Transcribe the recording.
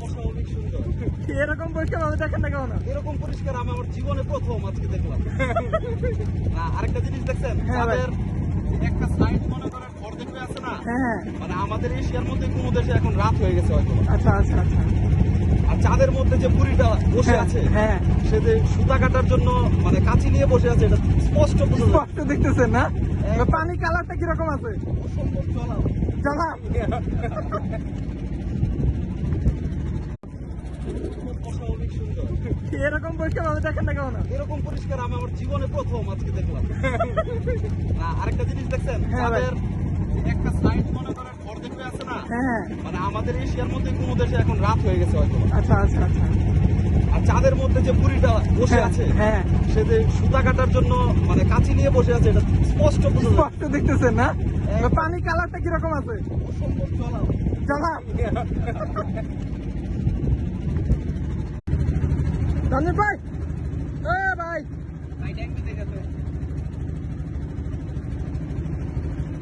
অস্বাভাবিক সুন্দর। এরকম পরিষ্কার ভাবে দেখেন না কেমন? এরকম পরিষ্কার আমি আমার জীবনে প্রথম আজকে দেখলাম। না আরেকটা জিনিস দেখছেন, হ্যাঁ ভাই। তাদের একটা সাইড মনে করেন অর্ধেক হয়ে আছে না, হ্যাঁ মানে আমাদের এশিয়ার মধ্যে কোনো দেশে এখন রাত হয়ে গেছে হয়তো। আচ্ছা আচ্ছা আচ্ছা। আর চাঁদের মধ্যে যে বুড়িটা বসে হ্যাঁ, আছে, হ্যাঁ সে যে সুতা কাটার জন্য মানে কাঁচি নিয়ে বসে আছে, এটা স্পষ্ট বোঝা যায়। স্পষ্ট দেখতেছেন না? পানি কালারটা কিরকম আছে? অসম্ভব চলা। জলা। অস্বাভাবিক সুন্দর। এরকম পরিষ্কার ভাবে দেখেন না কেমন? এরকম পরিষ্কার আমি আমার জীবনে প্রথম আজকে দেখলাম। না আরেকটা জিনিস দেখছেন, হ্যাঁ ভাই। তাদের একটা সাইড মনে করেন অর্ধেক হয়ে আছে না, হ্যাঁ মানে আমাদের এশিয়ার মধ্যে কোনো দেশে এখন রাত হয়ে গেছে হয়তো। আচ্ছা আচ্ছা আচ্ছা। আর চাঁদের মধ্যে যে বুড়িটা বসে হ্যাঁ, আছে, হ্যাঁ সে যে সুতা কাটার জন্য মানে কাঁচি নিয়ে বসে আছে, এটা স্পষ্ট বোঝা যায়। স্পষ্ট দেখতেছেন না? পানি কালারটা কিরকম আছে? অসম্ভব চলা। জলা। রঞ্জন ভাই, এ ভাই ভাই ট্যাঙ্ক দিতে গেছে।